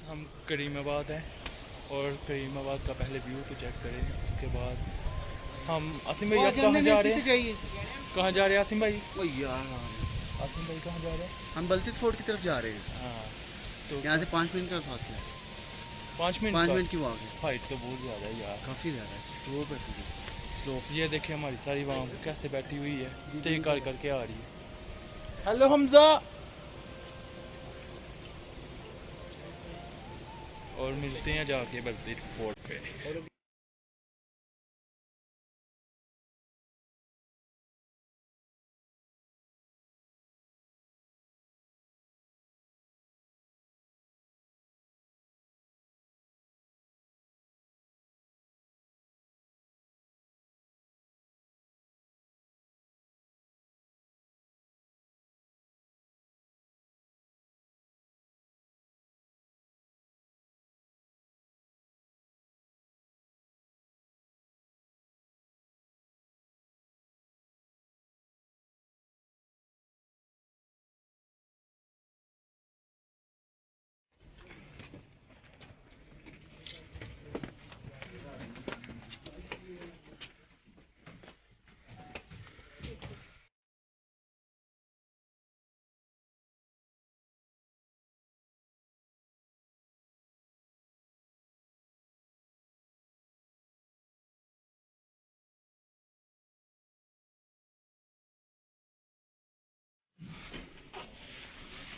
हम करीमाबाद हैं और करीमाबाद का पहले व्यू तो चेक करें, उसके बाद हम आसिम भाई आप कहाँ जा रहे हैं? कहाँ जा रहे हैं आसिम भाई? ओ यार आसिम भाई कहाँ जा रहे हैं? हम बल्तित फोर्ट की तरफ जा रहे हैं। हाँ, तो यहाँ से 5 मिनट का फासला है। 5 मिनट की वॉक है। हाइट तो बहुत ज़्यादा है यार, काफ़ी ज़्यादा है। स्लोप है पूरी, स्लोप। ये देखिए हमारी सारी वहाँ कैसे बैठी हुई है, स्टे कर करके आ रही है। हेलो हमजा। और मिलते हैं जाके बल्तित फोर्ट पे।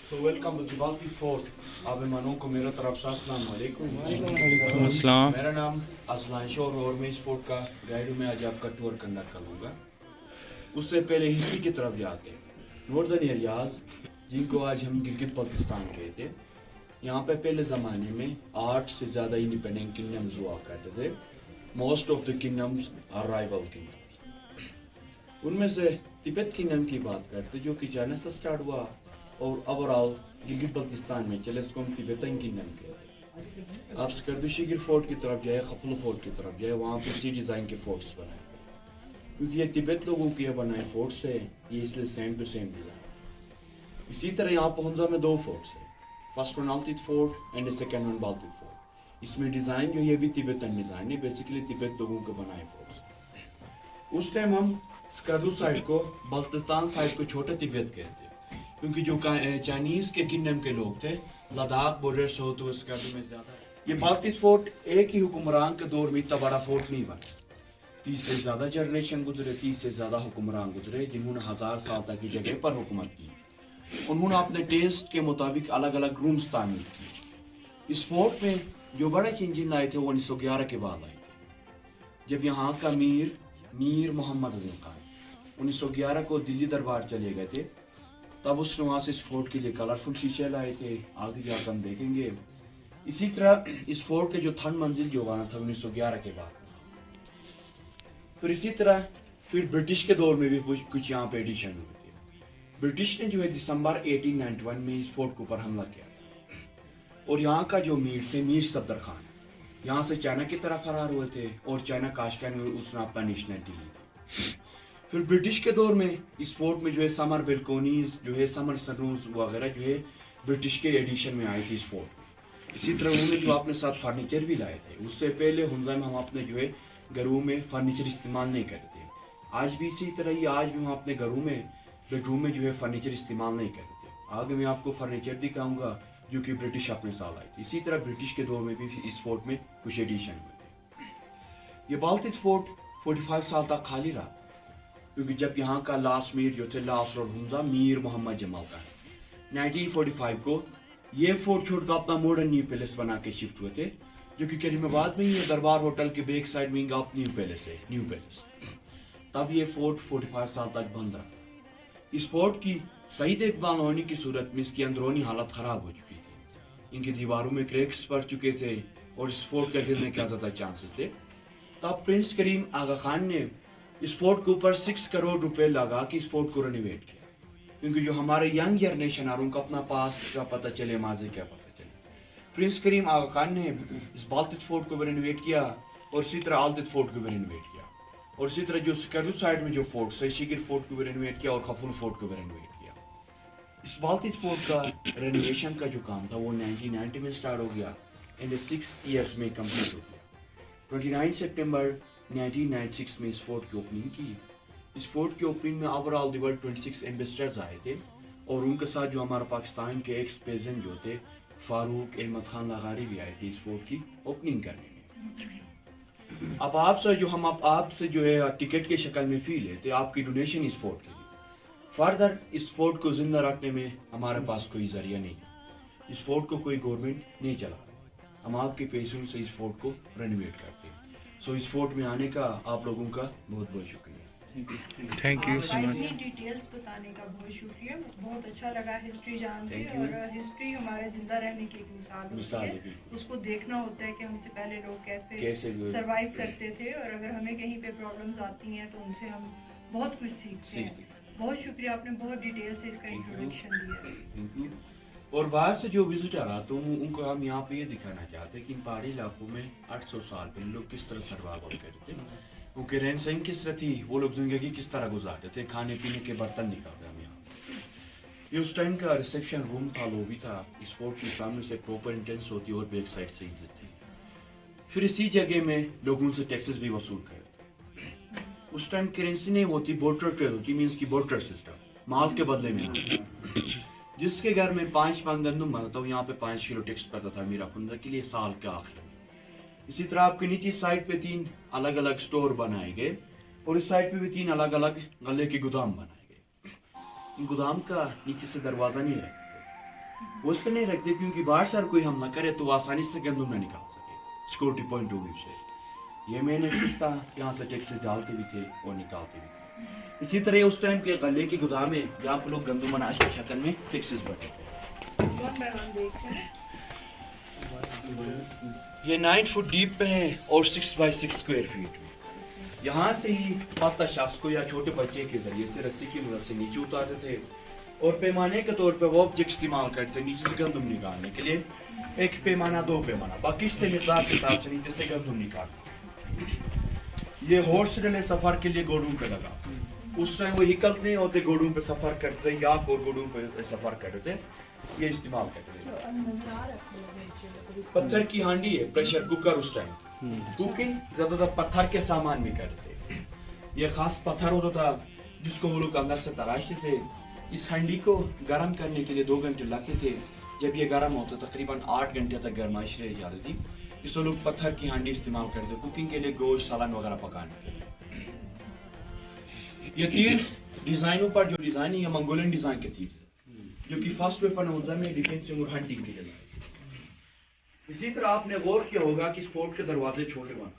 So welcome to Jibalti Fort। आप मेहमानों को मेरा तरफ से अस्सलाम वालेकुम। अस्सलाम। मेरा नाम असलान शोर और मैं इस फोर्ट का गाइड में आज आपका टूर कंडक्ट करूँगा। उससे पहले हिस्ट्री की तरफ जाते हैं। नॉर्दर्न एरियाज जिनको आज हम गिलगित बल्तिस्तान कहते हैं, यहाँ पे पहले ज़माने में 8 से ज़्यादा इंडिपेंडेंट किंगडम्स हुआ करते थे। Most of the kingdoms are rival kingdoms. उनमें से तिब्बत किंगडम की बात करते जो कि चाइना से स्टार्ट हुआ और ओवरऑल गिलगित बल्तिस्तान में चले, इसको हम तिब्बतन किंगडम कहते हैं। आप स्कर्दुशीगिर फोर्ट की तरफ जाए, खपलू फोर्ट की तरफ जाए, वहाँ पे सी डिज़ाइन के फोर्ट्स बनाए, क्योंकि ये तिब्बत लोगों के बनाए फोर्ट्स है, ये इसलिए सेम टू सेम डिज़ाइन। इसी तरह यहाँ पर हमजा में 2 फोर्ट्स है, first one Altit fort and second one Baltit fort. इसमें डिज़ाइन जो ये भी तिब्बतन डिज़ाइन है, बेसिकली तिब्बत लोगों के बनाए फोर्ट्स। उस टाइम हम स्कर्दू साइड को, बल्तिस्तान साइड को छोटे तिब्बत कहते हैं, क्योंकि जो चाइनीज के किंगडम के लोग थे लद्दाख बॉर्डर से हो तो स्कर्दू में ज्यादा। ये बाल्तित फोर्ट एक ही हुक्मरान के दौर में इतना बड़ा फोर्ट नहीं बना। 30 से ज्यादा जनरेशन गुजरे, 30 से ज्यादा हुक्मरान गुजरे, जिन्होंने 1000 साल तक की जगह पर हुकूमत की। उन्होंने अपने टेस्ट के मुताबिक अलग अलग रूम्स तामीर किए। इस फोर्ट में जो बड़े चेंजिंग आए थे वो 1911 के बाद आए थे, जब यहाँ का मीर मोहम्मद अजीम खान 1911 को दिल्ली दरबार चले गए थे। तब उसने वहाँ से इस फोर्ट के लिए कलरफुल शीशे लाए थे, आगे जाकर हम देखेंगे। इसी तरह इस फोर्ट के जो थर्ड मंजिल जो बना था 1911 के बाद। फिर इसी तरह फिर ब्रिटिश के दौर में भी कुछ यहाँ पे एडिशन हुए थे। ब्रिटिश ने जो है दिसंबर 1891 में इस फोर्ट के ऊपर हमला किया और यहाँ का जो मीर थे, मीर सफदर खान, यहाँ से चाइना की तरफ फरार हुए थे और चाइना काशकान में उसने अपना नेशनलिटी ली थी। फिर ब्रिटिश के दौर में इस फोर्ट में जो है समर बेल्कोनीज जो है, समर सनरूफ वगैरह जो है ब्रिटिश के एडिशन में आई थी इस फोर्ट में। इसी तरह उन्होंने जो अपने साथ फर्नीचर भी लाए थे। उससे पहले हमजा में हम अपने जो है घरों में फर्नीचर इस्तेमाल नहीं करते। आज भी इसी तरह ही आज भी हम अपने घरों में बेडरूम में जो है फर्नीचर इस्तेमाल नहीं करते। आगे मैं आपको फर्नीचर दिखाऊंगा जो कि ब्रिटिश अपने साथ आई थी। इसी तरह ब्रिटिश के दौर में भी इस फोर्ट में कुछ एडिशन हुए थे। ये बाल्तित फोर्ट 45 साल तक खाली रहा, क्योंकि जब यहाँ का लास्ट मीर जो थे लास्ट और हमजा मीर मोहम्मद जमाल का है, 1945 को ये फोर्ट छोड़कर अपना मॉडर्न न्यू पैलेस बना के शिफ्ट हुए थे, जो कि करीमाबाद में ही दरबार होटल के बैक साइड में आप न्यू पैलेस है, न्यू पैलेस। तब ये फोर्ट 45 साल तक बंद रहा। इस फोर्ट की सही देखभाल होने की सूरत में इसकी अंदरूनी हालत खराब हो चुकी थी। इनकी दीवारों में क्रैक्स पड़ चुके थे और इस फोर्ट के गिरने के ज्यादा चांसेस थे। तब प्रिंस करीम आगा खान ने इस फोर्ट के ऊपर 6 करोड़ रुपए लगा कि इस फोर्ट को रेनोवेट किया, क्योंकि जो हमारे यंग जनरेशन आ उनको अपना पास का पता चले, माजी क्या पता चले। प्रिंस करीम आगा खान ने इस बाल्तित फोर्ट को भी रेनोवेट किया और इसी तरह आल्तित फोर्ट को भी रेनोवेट किया, और इसी तरह जो स्कर्दू साइड में जो फोर्ट है, शिगिर फोर्ट को भी रेनोवेट किया और खफूल फोर्ट को भी रेनोवेट किया। इस बाल्टिक फोर्ट का रेनोवेशन का जो काम था वो 1990 में स्टार्ट हो गया एंड 6 इयर्स में कंप्लीट हो गया। 29 सितंबर 1996 में इस फोर्ट की ओपनिंग की। इस फोर्ट की ओपनिंग में ओवरऑल द वर्ल्ड 26 एम्बेसडर्स आए थे और उनके साथ जो हमारा पाकिस्तान के एक्स प्रेसिडेंट जो थे फारूक अहमद खान लगारी भी आए थे इस फोर्ट की ओपनिंग करने में। अब आपसे जो हम आपसे जो है टिकट के शक्ल में फी लेते आपकी डोनेशन इस फोर्ट के लिए। फर्दर इस फोर्ट को जिंदा रखने में हमारे पास कोई जरिया नहीं है। इस फोर्ट को कोई गवर्नमेंट नहीं चला रहा। हम आपके पैसों से इस फोर्ट को रेनोवेट करते हैं। सो इस फोर्ट में आने का आप लोगों का बहुत बहुत शुक्रिया। Thank you so much. Details बताने का बहुत शुक्रिया। बहुत अच्छा लगा हिस्ट्री जान के और हिस्ट्री हमारे जिंदा रहने की एक मिसाल है। उसको देखना होता है कि हमसे पहले लोग कैसे सरवाइव करते थे और अगर हमें कहीं पे प्रॉब्लम्स आती हैं तो उनसे हम बहुत कुछ सीखते हैं। बहुत शुक्रिया, आपने बहुत डिटेल से इसका इंट्रोडक्शन दिया। और बाहर से जो विजिटर आते हैं उनको हम यहाँ पे ये दिखाना चाहते हैं कि इन पहाड़ी इलाकों में 800 साल पहले लोग किस तरह सर्वाइव करते थे, उनके रहन सहन किस तरह थी, वो लोग जिंदगी किस तरह गुजारते थे, खाने पीने के बर्तन निकालते हम यहाँ। ये उस टाइम का रिसेप्शन रूम था, लॉबी था। इस फोर्ट के सामने से प्रॉपर एंट्रेंस होती और बैक साइड से एग्जिट थी। फिर इसी जगह में लोगों से टैक्सेस भी वसूल करते। उस टाइम करेंसी नहीं होती, बोर्टर ट्रेड होती, मीन्स की बोर्टर सिस्टम माल के बदले में। जिसके घर में 5 मन गंदम बनता यहाँ पे 5 किलो टैक्स पड़ता था मीरा खुंदा के लिए साल के आखिर में। इसी तरह आपके नीचे साइड पे 3 अलग अलग स्टोर बनाए गए और इस साइड पे भी 3 अलग अलग गले के गोदाम बनाए गए। इन गोदाम का नीचे से दरवाजा नहीं रखते, वो इसलिए नहीं रखते क्योंकि बाहर से कोई हमला करे तो आसानी से गंदम न निकाल सके। सिक्योरिटी पॉइंट ऑफ व्यू से ये मेन एक्सेस था, यहाँ से टैक्सेस डालते भी थे और निकालते भी थे। इसी तरह उस टाइम के गले के गोदाम में जहाँ पे लोग गंदम अनाज की शक्ल में टैक्सेस भरते थे। ये 9 फुट डीप पे है और 6 बाई 6 स्क्वायर फीट। यहाँ से ही पाता शख्स को या छोटे बच्चे के जरिए से रस्सी की मदद से नीचे उतारते थे और पैमाने के तौर पे वो ऑब्जेक्ट इस्तेमाल करते नीचे से गंदम निकालने के लिए। 1 पैमाना 2 पैमाना बाकी इससे मिकदार के साथ से नीचे से गंदम निकालते। ये हॉर्स रिले सफर के लिए गोडूम पे लगा। उस टाइम वो व्हीकल नहीं होते, गोडूम पे सफर करते या और गोडूम पे सफर करते, ये इस्तेमाल करते। पत्थर की हांडी है, प्रेशर कुकर उस टाइम कुकिंग ज्यादातर पत्थर के सामान में करते। ये खास पत्थर होता था जिसको वो लोग अंदर से तराशते थे। इस हांडी को गर्म करने के लिए 2 घंटे लगते थे। जब ये गर्म होता तकरीबन 8 घंटे तक गर्माइश रह जाती थी। इसको लोग पत्थर की हांडी इस्तेमाल करते कुकिंग के लिए, गोश्त सालन वगैरह पकाने के लिए। ये 3 डिजाइनों पर जो डिजाइन है ये मंगोलियन डिजाइन के 3 जो कि फर्स्ट वेपन होता है डिफेंसिंग और हंटिंग के लिए। इसी तरह आपने गौर किया होगा कि इस फोर्ट के दरवाजे छोटे बना।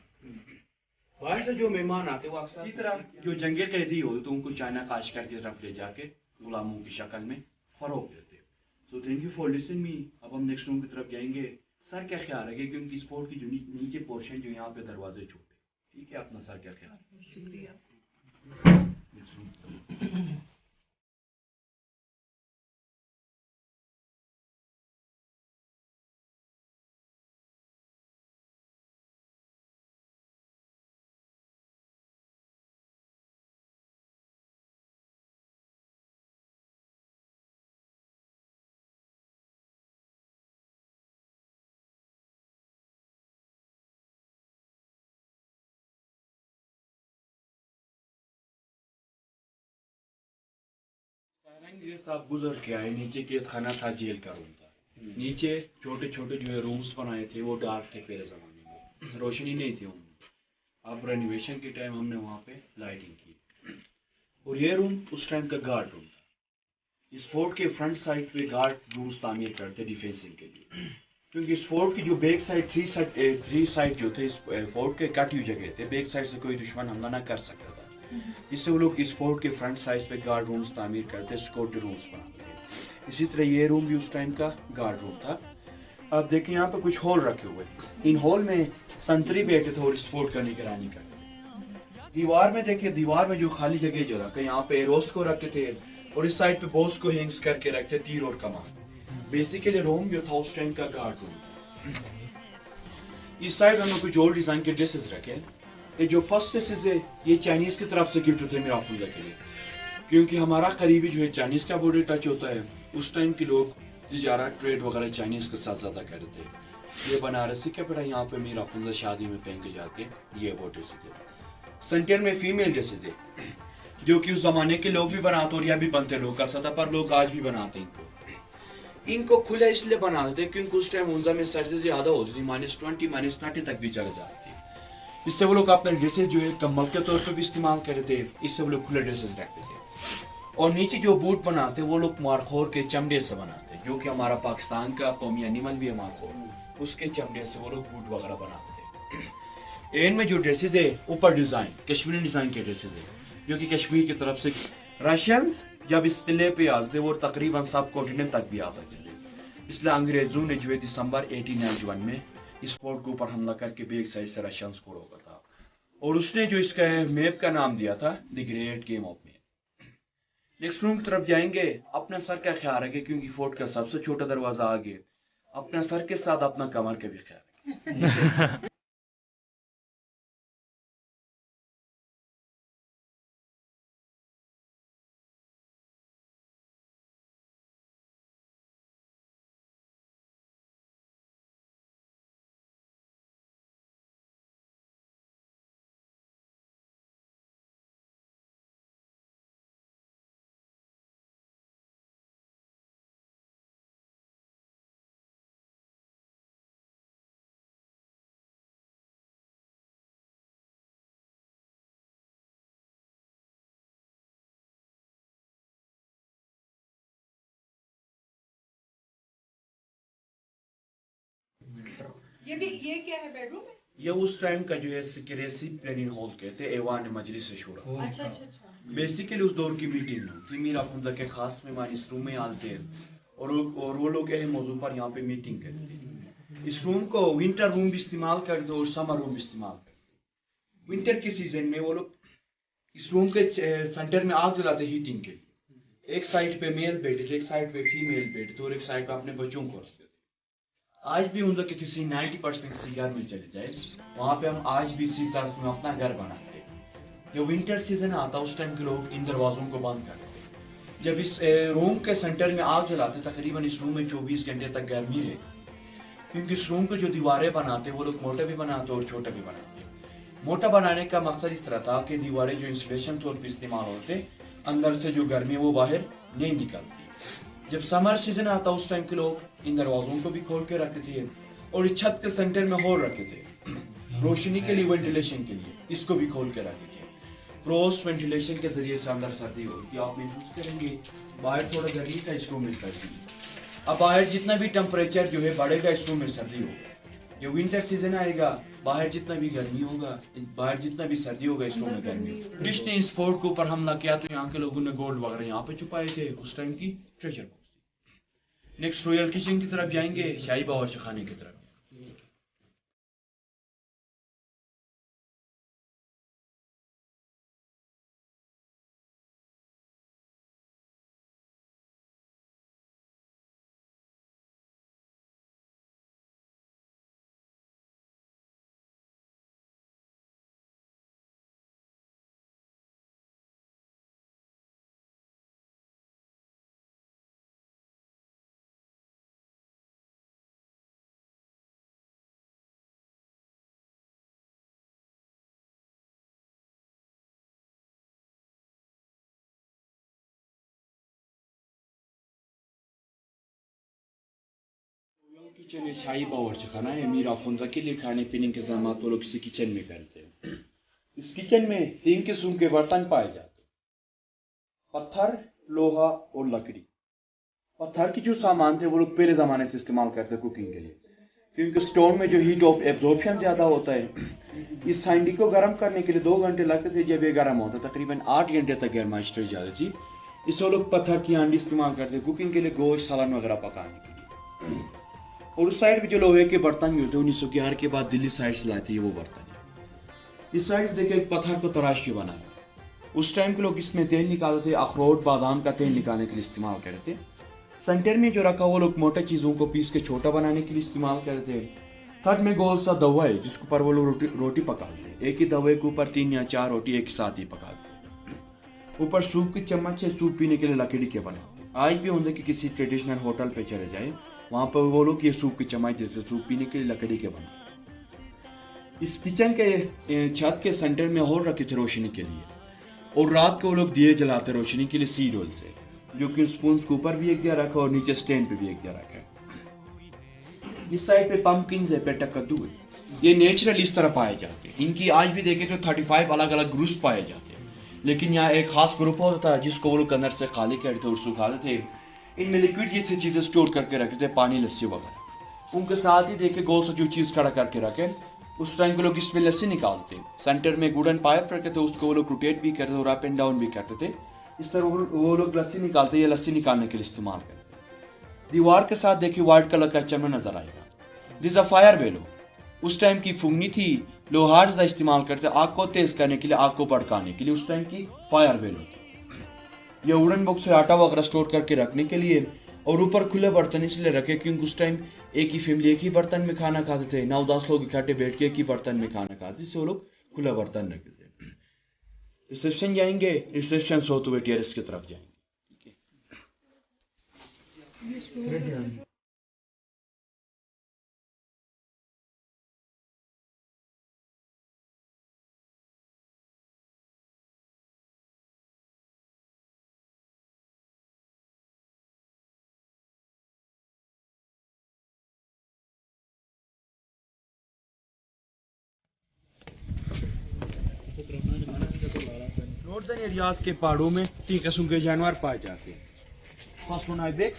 बाहर से जो मेहमान आते वो अक्सर इसी तरह जो जंगे कैदी होते तो उनको चाइना काश करके तरफ ले जाके गुलामों की शक्ल में फरोग देते। So thank you for listening me. अब हम नेक्स्ट रूम की तरफ जाएंगे। सर क्या ख्याल रखे क्योंकि इस फोर्ट की जो नीचे पोर्शन जो यहाँ पे दरवाजे छोटे। ठीक है, अपना सर क्या ख्याल? शुक्रिया। साहब गुजर के आए। नीचे के खाना था, जेल का रूम था। नीचे छोटे छोटे जो है रूम्स बनाए थे वो डार्क थे पहले जमाने में, रोशनी नहीं थी उनमें। अब रेनोवेशन के टाइम हमने वहाँ पे लाइटिंग की। और ये रूम उस टाइम का गार्ड रूम था। इस फोर्ट के फ्रंट साइड पे गार्ड रूम्स तामीर करते डिफेंसिंग के लिए, क्योंकि इस फोर्ट की जो बैक साइड 3 साइड जो थे इस फोर्ट के कट हुई जगह थे। बैक साइड से कोई दुश्मन हमला ना कर सकता था। जिससे वो लोग इस फोर्ट के फ्रंट साइड पे गार्ड रूम्स तामीर करते, सिक्योरिटी रूम्स बनाते थे। इसी तरह ये रूम भी उस टाइम का गार्ड रूम था। अब देखिए यहाँ पे कुछ हॉल रखे हुए। इन हॉल में संतरी बैठे थे और इस फोर्ट का निगरानी करते। दीवार में देखिए, दीवार में जो खाली जगह जो रखे यहाँ पे एरोस को रखे थे और इस साइड पे बॉस को हैंग्स करके रखते, तीर और कमान। बेसिकली रूम जो था उस टाइम का गार्ड रूम। इस साइड हमने कुछ और डिजाइन के ड्रेसेस रखे। ये जो फर्स्ट ड्रेसेस है ये चाइनीज की तरफ से गिफ्ट होते हैं मेरा आपको के लिए, क्योंकि हमारा करीबी जो है चाइनीज का बॉर्डर टच होता है उस टाइम के लोग तिजारत ट्रेड वगैरह चाइनीज के साथ ज़्यादा करते थे। ये बनारसी कपड़ा यहाँ पे मीर अफरोज़ा शादी में पहन के जाते, ये वो ड्रेस थे। सेंटर में फीमेल ड्रेसेस थे जो कि उस जमाने के लोग भी बनाते और या भी बनते लोग का सतह पर लोग आज भी बनाते इनको खुला इसलिए बनाते थे क्योंकि उस टाइम उनका में सर्दी ज़्यादा होती थी, -20 -30 तक भी चले जाती थी। इससे वो लोग अपने ड्रेसेस जो है कम्बल के तौर पर भी इस्तेमाल करते थे, इससे वो लोग खुले ड्रेसेस रखते थे। और नीचे जो बूट बनाते वो लोग मारखोर के चमड़े से बनाते, जो कि हमारा पाकिस्तान का कौमी एनिमल भी है मारखोर, उसके चमड़े से वो लोग बूट वगैरह बनाते थे। एंड में जो ड्रेसेस है ऊपर डिजाइन कश्मीरी डिजाइन के ड्रेसेस है, जो कि कश्मीर की तरफ से रशियन जब इस किले पे आते वो तकरीबन सब कॉन्टिनेंट तक भी आ सकते थे। इसलिए अंग्रेजों ने जो है दिसंबर 1891 में इस फोर्ट के ऊपर हमला करके बैक साइड से रशियंस को रोका था और उसने जो इसका मैप का नाम दिया था the great game of map. Next room की तरफ जाएंगे। अपना सर का ख्याल रखें क्योंकि फोर्ट का सबसे छोटा दरवाजा आगे, अपना सर के साथ अपना कमर का भी ख्याल रखें। ये क्या है बेडरूम में? ये उस टाइम का जो है सिक्रेसी प्लानिंग हॉल कहते हैं, ऐवान मजलिस शूरा। अच्छा। बेसिकली उस दौर की मीटिंग थी। मीर अफरोज़ा के खास मेहमान इस रूम में आते हैं और वो लोग अहम मौजू पर यहाँ पे मीटिंग करते हैं। इस रूम को विंटर रूम भी इस्तेमाल करते और समर रूम भी इस्तेमाल करते। विंटर के सीजन में वो लोग इस रूम के सेंटर में आग जलाते हीटिंग के लिए। एक साइड पे मेल बैठे थे, एक साइड पे फीमेल बैठे थे और एक साइड पे अपने बच्चों को रखते थे। आज भी उन लोग के किसी 90% किसी घर में चले जाए, वहाँ पे हम आज भी इसी तरह में अपना घर बनाते हैं। जब विंटर सीजन आता उस टाइम के लोग इन दरवाजों को बंद कर देते। जब इस रूम के सेंटर में आग जलाते तकरीबन इस रूम में 24 घंटे तक गर्मी रहती, क्योंकि इस रूम को जो दीवारें बनाते वो लोग मोटा भी बनाते और छोटा भी बनाते। मोटा बनाने का मकसद इस तरह था कि दीवारें जो इंसुलेशन तौर पर इस्तेमाल होते, अंदर से जो गर्मी वो बाहर नहीं निकलती। जब समर सीजन आता उस टाइम के लोग इन दरवाजों को भी खोल के रखते थे और इस छत के सेंटर में होल रखे थे रोशनी के लिए, वेंटिलेशन के लिए, इसको भी खोल के रखे थे। क्रॉस वेंटिलेशन के जरिए से अंदर सर्दी होगी, आप महसूस करेंगे। बाहर थोड़ा गर्मी का, इस रूम में सर्दी। अब बाहर जितना भी टेम्परेचर जो है बढ़ेगा, इस रूम में सर्दी होगा। जो विंटर सीजन आएगा, बाहर जितना भी गर्मी होगा, बाहर जितना भी सर्दी होगा, इस रूम में गर्मी होगी। ब्रिटिश ने इस फोर्ट के ऊपर हमला किया तो यहाँ के लोगों ने गोल्ड वगैरह यहाँ पे छुपाए थे, उस टाइम की treasure box. Next royal kitchen की तरफ जाएंगे, शाही बावर्ची खाने की तरफ। किचन में शाही बावर्ची खाना है। मीर अफरोज़ा के लिए खाने पीने के इंतजाम वो लोग किसी किचन में करते हैं। इस किचन में 3 किस्म के बर्तन पाए जाते हैं, पत्थर, लोहा और लकड़ी। पत्थर की जो सामान थे वो लोग पहले ज़माने से इस्तेमाल करते कुकिंग के लिए, क्योंकि स्टोन में जो हीट ऑफ एब्जॉर्प्शन ज़्यादा होता है। इस हांडी को गर्म करने के लिए 2 घंटे लगते थे। जब ये गर्म होता तकरीबन 8 घंटे तक गर्माइश रह जाती थी। इससे लोग पत्थर की हांडी इस्तेमाल करते कुकिंग के लिए, गोश्त सलाद वगैरह पकाने के लिए। और उस साइड में जो लोहे के बर्तन भी होते हैं 1911 के बाद दिल्ली साइड से लाए थे ये वो बर्तन है। इस साइड देखिए एक पत्थर को तराश के बना है। उस टाइम के लोग इसमें तेल निकालते थे, अखरोट बादाम का तेल निकालने के लिए इस्तेमाल करते। सेंटर में जो रखा वो लोग मोटा चीज़ों को पीस के छोटा बनाने के लिए इस्तेमाल करते। थर्ड में गोल सा दवा है जिसके ऊपर वो लोग रोटी पकाते। एक ही दवे के ऊपर 3 या 4 रोटी एक साथ ही पकाते। ऊपर सूप की चम्मच है, सूप पीने के लिए लकड़ी के बनाते। आज भी होंगे कि किसी ट्रेडिशनल होटल पे चले जाए, वहाँ पर वो लोग ये सूप की चम्मच देते, सूप पीने के लिए लकड़ी के बने। इस किचन के छत के सेंटर में होल रखे थे रोशनी के लिए, और रात को वो लोग दिए जलाते रोशनी के लिए सीड ऑयल से, जो कि स्पून के ऊपर भी एक दिया रखा और नीचे स्टैंड पे भी एक दिया रखा है। इस साइड पे पंपकिन है, पेटक कद्दू है, ये नेचुरल इस तरह पाए जाते हैं। इनकी आज भी देखें तो 35 अलग अलग ग्रुप्स पाए जाते हैं, लेकिन यहाँ एक खास ग्रुप होता है जिसको वो लोग अंदर से खाली करते थे और सुखाते थे। इनमें लिक्विड जैसी चीजें स्टोर करके रखते थे, पानी, लस्सी वगैरह। उनके साथ ही देखे गोल सा जो चीज खड़ा करके रखे, उस टाइम के लोग इसमें लस्सी निकालते, सेंटर में वुडन पाइप रखे थे, उसको वो लोग रोटेट भी करते और अप एंड डाउन भी करते थे। इस तरह वो लोग लस्सी निकालते, ये लस्सी निकालने के लिए इस्तेमाल करते। दीवार के साथ देखिए व्हाइट कलर का चमन नजर आएगा, दिस अ फायर बेलो। उस टाइम की फुगनी थी, लोहार ज्यादा इस्तेमाल करते आग को तेज करने के लिए, आग को भड़काने के लिए, उस टाइम की फायर बेलो थी। ये वुडन बॉक्स से आटा वगैरह स्टोर करके रखने के लिए, और ऊपर खुले बर्तन इसलिए रखे क्योंकि उस टाइम एक ही फैमिली एक ही बर्तन में खाना खाते थे, 9-10 लोग इकट्ठे बैठ के एक ही बर्तन में खाना खाते, इससे वो लोग खुला बर्तन रखते थे। रिसेप्शन जाएंगे, रिसेप्शन से होते हुए टेरेस की तरफ जाएंगे। नॉर्दर्न एरियाज के पहाड़ों में 3 किस्म के जानवर पाए जाते हैं। First one ibex,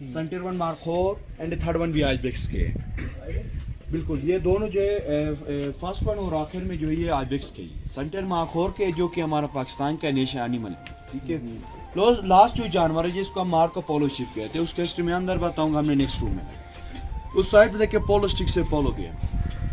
centre one markhor and third one भी आइबेक्स के हैं। बिल्कुल, ये दोनों जो है फर्स्ट वन और आखिर में जो ये आइबेक्स के, सेंटर मार्खोर के, जो कि हमारा पाकिस्तान का नेशनल एनिमल है, ठीक है। लास्ट जो जानवर है जिसको हम मार्को पोलो स्टिक कहते हैं, उसके हिस्ट्री में अंदर बताऊंगा हमने नेक्स्ट रूम में। उस साइड पे देखिए पोलो स्टिक से पोलो गेम।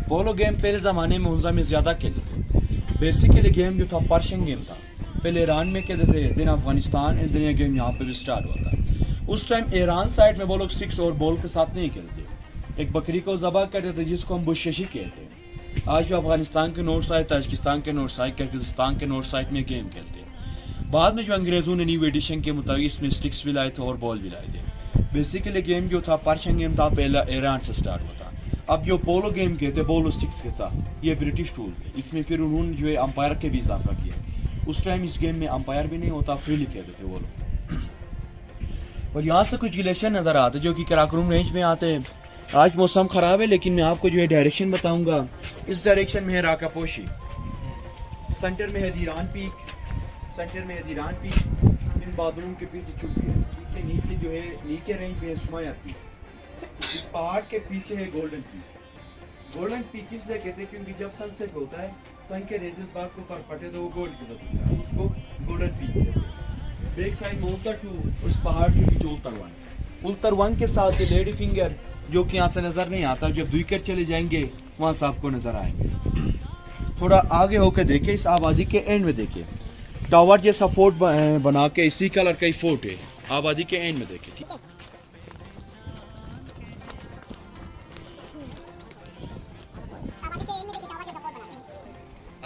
पोलो गेम पहले ज़माने में उनजा में ज़्यादा खेलते थे। बेसिकली गेम जो था पर्शियन गेम था, पहले ईरान में खेलते थे, दिन अफगानिस्तान एंड दिन गेम यहाँ पे भी स्टार्ट हुआ था। उस टाइम ईरान साइड में वो लोग स्टिक्स और बॉल के साथ नहीं खेलते, एक बकरी को ज़बह करते थे जिसको हम बुशशी कहते हैं। आज जो अफगानिस्तान के नॉर्थ साइड, ताजिकिस्तान के नॉर्थ साइड, किर्गिस्तान के नॉर्थ साइड में गेम खेलते हैं। बाद में जो अंग्रेज़ों ने न्यू एडिशन के मुताबिक इसमें स्टिक्स भी लाए थे और बॉल भी लाए थे। बेसिकली गेम जो था पर्शियन गेम था, पहला ईरान से स्टार्ट हुआ था। अब जो पोलो गेम कहते हैं पोलो स्टिक्स के साथ, ये ब्रिटिश टूल थे। इसमें फिर उन्होंने जो है अंपायर के भी इजाफा किया। उस टाइम इस गेम में अंपायर भी नहीं होता, फ्रीली खेलते थे वो लोग। और यहाँ से कुछ ग्लेशियर नज़र आते जो कि कराकोरम रेंज में आते हैं। आज मौसम ख़राब है लेकिन मैं आपको जो है डायरेक्शन बताऊंगा। इस डायरेक्शन में है राकापोशी, सेंटर में है दीरान पीक, सेंटर में है दीरान पीक, इन बादलों के पीछे चुपी है, पीछे नीचे जो है नीचे रेंज में है सुमाया पीक। इस पहाड़ के पीछे है गोल्डन पीक। गोल्डन पीक इसलिए कहते हैं क्योंकि जब सनसेट होता है, सन के रेजेस बाग को पर पटे तो वो गोल्ड की तरफ होता है, उसको गोल्डन पीक कहते हैं। बैक साइड में उत्तर टू, उस पहाड़ के पीछे उत्तर वन के साथ लेडी फिंगर जो कि यहाँ से नजर नहीं आता, जब दुईकर चले जाएंगे वहां से आपको नजर आएंगे। थोड़ा आगे होकर देखे, इस आबादी के एंड में देखे, टावर जैसा फोर्ट बना के, इसी कलर का ही फोर्ट है, आबादी के एंड में देखे, ठीक है।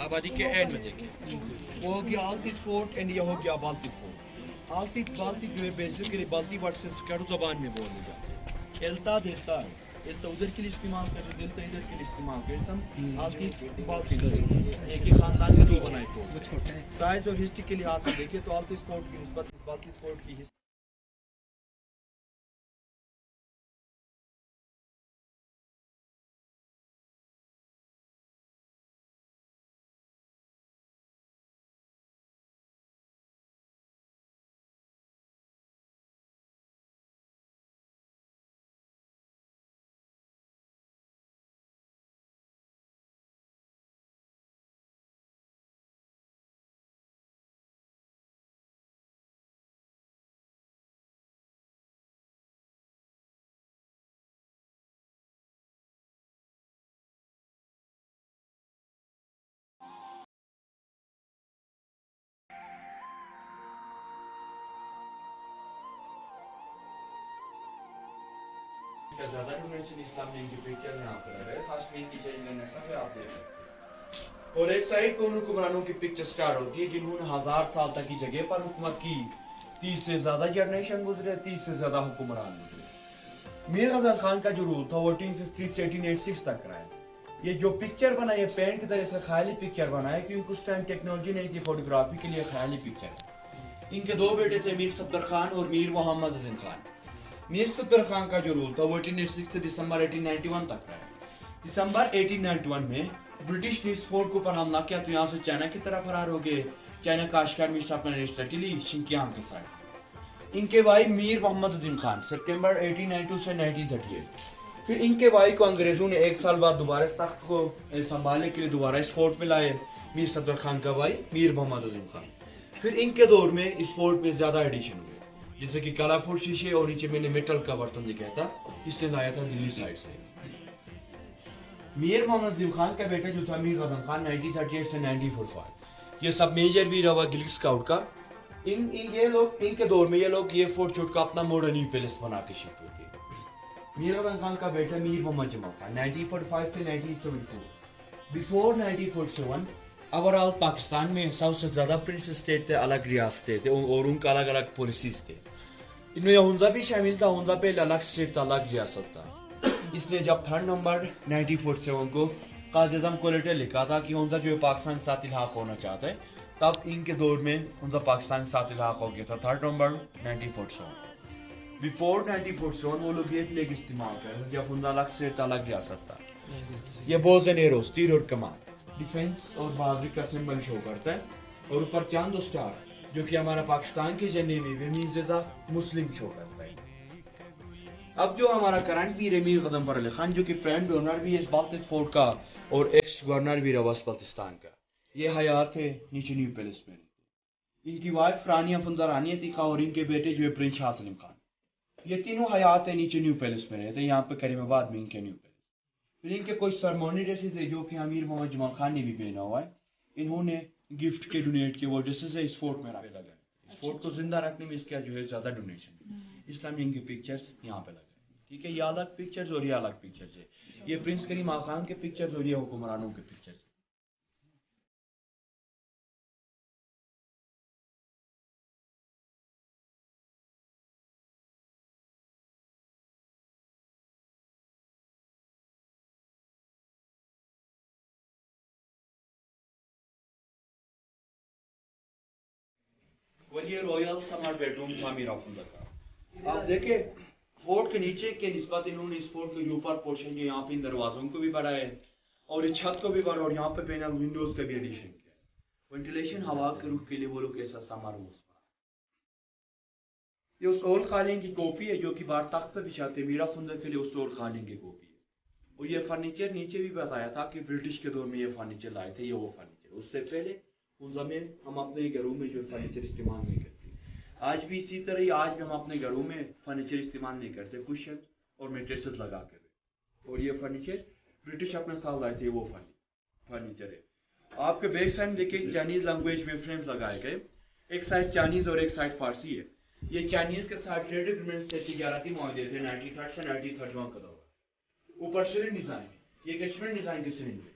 आबादी के एंड में देखे, वो हो गया आल्तित फोर्ट एंड ये हो गया बाल्तिक फोर्ट। आल्तित बाल्तिक जो है बेसिकली बाल्ती वर्ड से स्कर्ट जबान में बोलेगा। एल्ता देता है, एल्ता उधर के लिए इस्तेमाल करते, देता इधर के लिए इस्तेमाल करते। हम आल्तित बाल्तिक एक ही खानदान के दो बनाए फोर्ट। साइज और हिस्ट्री के लिहाज से देखिए तो आल्तित फोर्ट की निस्बत बाल्तिक फोर्ट की हिस्ट्री ज़्यादा डिमेंशन इस्लाम ने इनकी पिक्चर यहाँ पर है, खास में इनकी चेंज करने से आप देख सकते। और एक साइड पे उन हुक्मरानों की पिक्चर स्टार्ट होती है जिन्होंने 1000 साल तक की जगह पर हुकूमत की, 30 से ज्यादा जनरेशन गुजरे, 30 से ज्यादा हुक्मरान गुजरे। मीर गजनल खान का जो रूल था वो 1863 से 1886 तक रहा है। ये जो पिक्चर बना, ये पेंट के जरिए से ख्याली पिक्चर बना है, क्योंकि उस टाइम टेक्नोलॉजी नहीं थी फोटोग्राफी के लिए, ख्याली पिक्चर। इनके दो बेटे थे, मीर सफदर खान और मीर मोहम्मद अजीम खान। मीर सफदर खान का जो रूल था वो 1886 से दिसंबर 1891 तक रहा है। दिसंबर 1891 में ब्रिटिश ने इस फोर्ट को पर हमला किया, तो यहाँ से चाइना की तरफ फरार हो गए। चाइना काशकार में अपना रजिस्टर ली शिंकियांग के साथ। इनके भाई मीर मोहम्मद अजीम खान सितंबर 1892 से 1938। फिर इनके भाई को अंग्रेजों ने 1 साल बाद दोबारा इस तख्त को संभालने के लिए दोबारा इस फोर्ट में लाए, मीर सफदर खान का भाई मीर मोहम्मद अजीम खान। फिर इनके दौर में इस फोर्ट में ज्यादा एडिशन हुए, जैसे कि कलाफुल शीशे और नीचे मैंने मेटल का बर्तन दिखाया था, इससे लाया था दिल्ली साइड से। मीर मोहम्मद अजीम खान का बेटा जो था मीर गजनल खान 1938 से 1945, ये सब मेजर भी रहा गिल स्काउट का। ये लोग इनके दौर में ये फोर्ट छोड़ का अपना मॉडर्न पैलेस बना के शिफ्ट होते। मीर गजनल खान का बेटा मीर मोहम्मद जमाल खान 1945 से 1974। बिफोर 1947 ओवरऑल पाकिस्तान में सबसे ज्यादा प्रिंस स्टेट थे, अलग रियासतें थे और उनका अलग अलग पॉलिसीज थे। इनमें हुंजा भी शामिल था, हुंजा पे अलग स्टेट था, अलग रियासत था। इसलिए जब 3 नवंबर 1947 को काज़ी-ए-आज़म को लेटर लिखा था कि हुंजा जो है पाकिस्तान के साथ इल्हाक होना चाहता है, तब इनके दौर में हुंजा पाकिस्तान के साथ इल्हाक हो गया था 3 नवंबर 1947। बिफोर 1947 वो लोग ये फ्लैग इस्तेमाल कर रहे थे जब हुंजा अलग स्टेट था, अलग रियासत था। ये बोज एंड एरोस, तीर और कमान, डिफेंस और बहादुरी का सिंबल शो करता है, और ऊपर चांद और स्टार जो कि हमारा पाकिस्तान के झंडे में भी मुस्लिम शो करता है। अब जो हमारा करंट पीर है मीर गजनफर अली खान, जो कि प्राइम गवर्नर भी है इस बाल्टिस फोर्ट का और एक्स गवर्नर भी रहा बल्तिस्तान का, ये हयात है नीचे न्यू पैलेस में। इनकी वाइफ रानिया फुंजा रानिया तिका और इनके बेटे जो है प्रिंस शाह सलीम खान, ये तीनों हयात है नीचे न्यू पैलेस में रहते हैं, यहाँ पे करीमाबाद में इनके न्यू पैलेस। फिर इनके कोई सरमोनी ड्रेसेस है जो कि अमीर मोहम्मद जमाल खान ने भी पहना हुआ है, इन्होंने गिफ्ट के डोनेट के वो ड्रेसेस है इस फोर्ट में लगा है। इस फोर्ट को जिंदा रखने में इसका जो है ज्यादा डोनेशन, इसलिए इनके पिक्चर्स यहाँ पे लगे। ठीक है, ये अलग पिक्चर्स और ये अलग पिक्चर्स है, ये प्रिंस करीम आगा खान के पिक्चर्स और ये हुक्मरानों के पिक्चर्स। और ये रॉयल समर बेडरूम था मीरा फुंजा का। आप देखे फोर्ट के नीचे के निस्बत इन्होंने इस फोर्ट के ऊपर पोर्शन जो यहाँ पे इन दरवाजों को भी बढ़ाया है और इस छत को भी बढ़ा और यहाँ पे पैनल विंडोज का भी एडिशन किया। वेंटिलेशन हवा के रुख के लिए वो लोग ऐसा समारोह। ये उस ओल्ड कालीन की कॉपी है जो कि बार तख्त पे बिछाते मीरा फुंजा के लिए उस ओल्ड कालीन की कॉपी है। और ये फर्नीचर नीचे भी बताया था कि ब्रिटिश के दौर में ये फर्नीचर लाए थे, ये वो फर्नीचर। उससे पहले उन समय हम अपने घरों में जो फर्नीचर इस्तेमाल नहीं करते, आज भी इसी तरह ही आज भी हम अपने घरों में फर्नीचर इस्तेमाल नहीं करते, कुशन और मेट्रेसेस लगा कर। और ये फर्नीचर ब्रिटिश अपने साथ लाए थे, वो फर्नीचर है। आपके बैक साइड देखिए चाइनीज लैंग्वेज में फ्रेम्स लगाए गए, एक साइड चाइनीज और एक साइड फारसी है। ये चाइनीज के साथ ट्रेड एग्रीमेंट से तिजारती माहदे थे 1930 से 1931 का दौर। ऊपर सीलिंग डिजाइन, ये कश्मीर डिजाइन की सीलिंग है,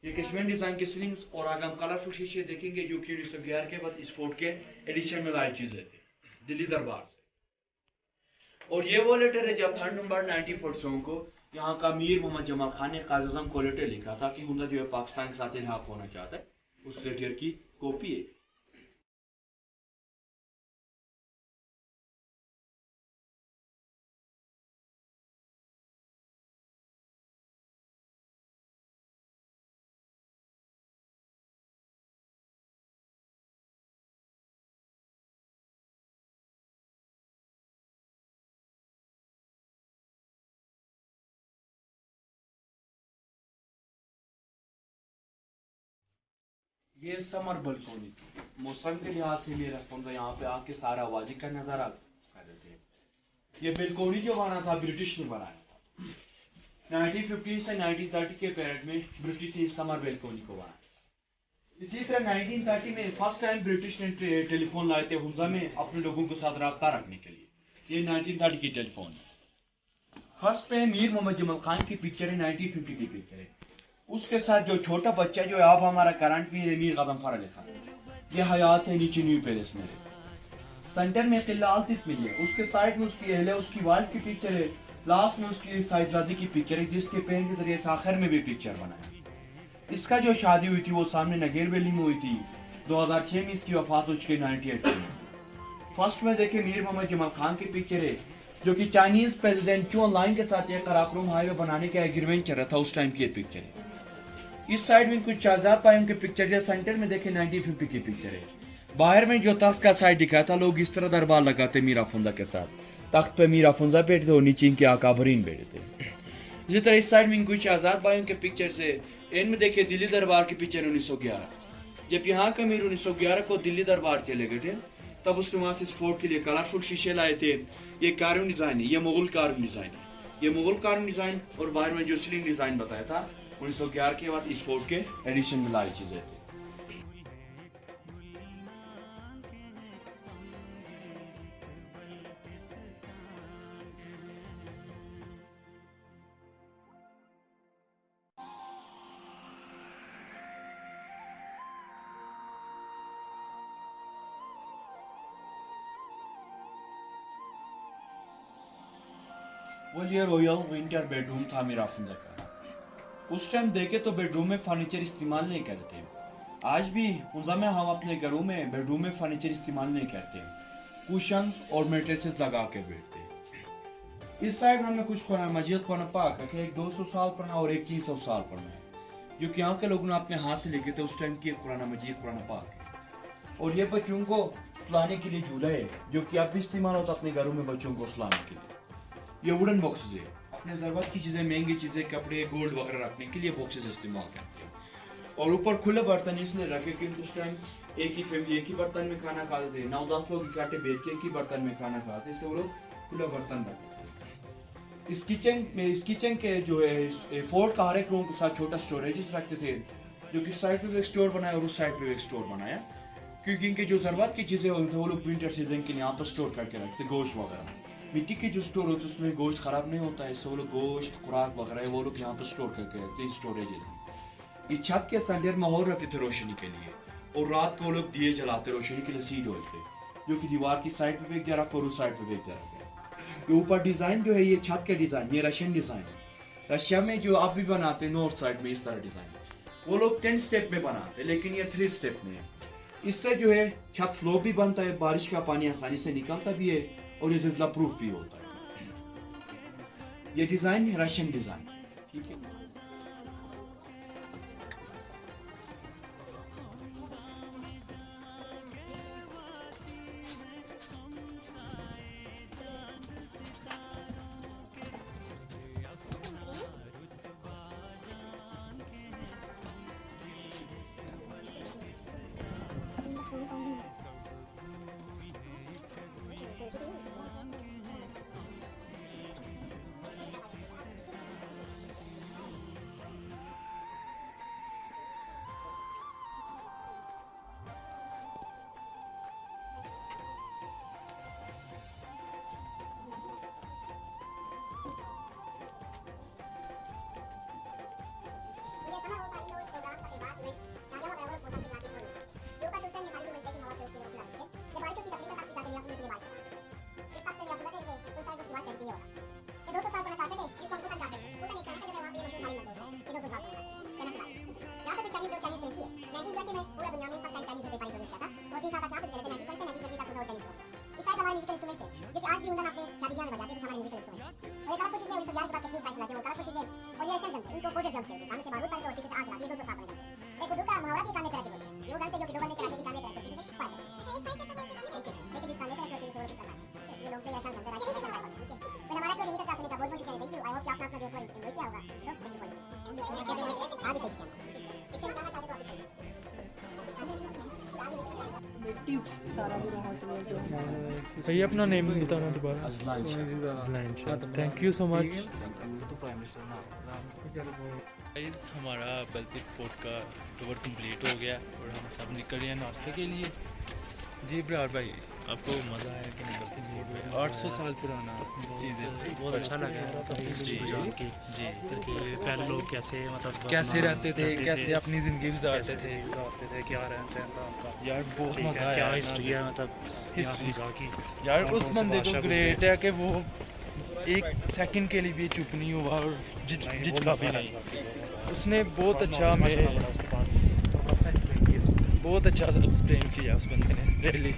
ये कश्मीर डिजाइन की सीलिंग्स और आगे हम कलरफुल शीशे देखेंगे जो कि 1911 के बाद इस फोर्ट के एडिशन में लाई चीजें थी दिल्ली दरबार से। और ये वो लेटर है जब 3 नवंबर 1947 को यहाँ का मीर मोहम्मद जमाल खान ने काज़ी-ए-आज़म को लेटर लिखा था कि हुंजा जो है पाकिस्तान के साथ इल्हाक होना चाहता है, उस लेटर की कॉपी है। ये समर बल्कोनी मौसम के लिहाज से मेरा फोन यहाँ पे आके सारा आवाजी का नजारा कर देते हैं। ये बल्कोनी जो बना था ब्रिटिश ने बनाया था 1950 से 1930 के पीरियड में, ब्रिटिश ने समर बल्कोनी को बनाया। इसी तरह 1930 में फर्स्ट टाइम ब्रिटिश ने टेलीफोन लाए थे हुंजा में अपने लोगों के साथ रब्ता रखने के लिए। ये 1930 की टेलीफोन है। फर्स्ट पे मीर मोहम्मद जमाल खान की पिक्चर है, 1950 की पिक्चर है। उसके साथ जो छोटा बच्चा जो है आप हमारा करंट भी है मीर गजनफर अली खान, ये हयात है नीचे न्यू पैलेस में। सेंटर में किला आतिफ मिली है, उसके साइड में उसकी अहले उसकी वाइफ की पिक्चर है, लास्ट में उसकी साहिबजादी की पिक्चर है जिसके पेन के जरिए आखिर में भी पिक्चर बना है। इसका जो शादी हुई थी वो सामने नगेर वैली में हुई थी। 2006 में इसकी वफात हो चुकी 98 में। फर्स्ट में देखे मीर मोहम्मद जमाल खान की पिक्चर है जो कि चाइनीज प्रेसिडेंट क्यू लाइन के साथ एक कराकोरम हाईवे बनाने का एग्रीमेंट चल रहा था, उस टाइम की ये पिक्चर है। इस साइड में कुछ शहजाद पायम की पिक्चर है, सेंटर में देखे 1950 की पिक्चर है। बाहर में जो तख्त का साइड दिखा था, लोग इस तरह दरबार लगाते मीर अफुंजा के साथ, तख्त पे मीर अफुंजा बैठे थे और नीचे इनके आकाबरीन बैठे थे। इसी तरह इस साइड में कुछ शहजाद पायम के पिक्चर से इनमें देखे दिल्ली दरबार की पिक्चर 1911। जब यहाँ के मीर 1911 को दिल्ली दरबार चले गए थे तब उसने वहां से इस फोर्ट के लिए कलरफुल शीशे लाए थे। ये कार्विंग डिजाइन है, ये मुगल कार्विंग डिजाइन है, ये मुगल कार्विंग डिजाइन और बाहर में जो सीलिंग डिजाइन बताया था 1911 के बाद इस फोर्ट के एडिशन में लाई चीजें थी। वो ये रॉयल विंटर बेडरूम था मीर अफुंजा का। उस टाइम देखे तो बेडरूम में फर्नीचर इस्तेमाल नहीं करते। आज भी उनजा में हम अपने घरों में बेडरूम में फर्नीचर इस्तेमाल नहीं करते, कुशन और मेट्रेसेस लगा के बैठते। इस साइड में कुछ कुरान मजीद कुरान पाक रखे, एक 200 साल पुराना और एक 300 साल पुराना, जो कि यहाँ के लोगों ने अपने हाथ से लिखे थे उस टाइम की कुरान मजीद कुरान पाक है। और ये बच्चों को सुलाने के लिए झूला है जो कि अब भी इस्तेमाल होता अपने घरों में बच्चों को सुलाने के लिए। ये वुडन बॉक्सेस है, अपने जरूरत की चीजें, महंगी चीजें, कपड़े, गोल्ड वगैरह रखने के लिए बॉक्सेस इस्तेमाल करते हैं। और ऊपर खुले बर्तन इसलिए रखे क्योंकि उस टाइम एक ही फैमिली एक ही बर्तन में खाना खाते थे, 9-10 लोग इकट्ठे बैठ के एक ही बर्तन में खाना खाते, इससे वो लोग खुले बर्तन रखते। इस किचन के जो है फोर्ट का हर एक रूम के साथ छोटा स्टोरेज रखते थे, जो कि साइड पे भी एक स्टोर बनाया और उस साइड पे भी एक स्टोर बनाया, क्योंकि इनके जो जरूरत की चीजें होती थी वो लोग विंटर सीजन के लिए यहाँ पर स्टोर करके रखते, गोश्त वगैरह। मिट्टी की जो स्टोर होती है उसमें गोश्त खराब नहीं होता है, इससे वो लोग गोश्त, खुराक वगैरह वो लोग यहाँ पर स्टोर करके रखते हैं, स्टोरेज है। ये छत के सेंटर में और रखते थे रोशनी के लिए, और रात को वो लोग दिए जलाते रोशनी के लिए सीड ऑयल से, जो कि दीवार की साइड पे भी एक जरा और उस साइड पे भी एक जरा। ये ऊपर डिजाइन जो है ये छत का डिजाइन, ये रशियन डिजाइन है। रशिया में जो आप भी बनाते हैं नॉर्थ साइड में इस तरह डिजाइन, वो लोग 10 स्टेप में बनाते हैं, लेकिन ये 3 स्टेप में है। इससे जो है छत फ्लो भी बनता है, बारिश का पानी आसानी से निकलता भी है और ये जिल्ला प्रूफ भी होता है। ये डिजाइन है रशियन डिजाइन, ठीक है। भैया अपना नेम बताना दोबारा। Thank you so much. हमारा बल्दिक फोर्ट का टूर कंप्लीट हो गया और हम सब निकल रहे हैं नाश्ते के लिए। जी ब्रार भाई आपको मज़ा आया कि नहीं? 800 साल पुराना चीज़ें बहुत अच्छा लगा हिस्ट्री को जान के जी, क्योंकि पहले लोग कैसे मतलब कैसे अपना रहते थे, कैसे अपनी ज़िंदगी गुजारते थे। क्या रहन सहन था उनका, यार बहुत ठीक मज़ा है, आया क्या ना। हिस्ट्री है मतलब यहाँ हमजा की। यार उस कौन-कौन से बंदे को बादशाह ग्रेट गुजरे। है कि वो एक सेकंड के लिए भी चुप नहीं हुआ और जितना भी नहीं, उसने बहुत अच्छा उसके पास बहुत अच्छा एक्सप्लेन किया उस बंदे ने रियली।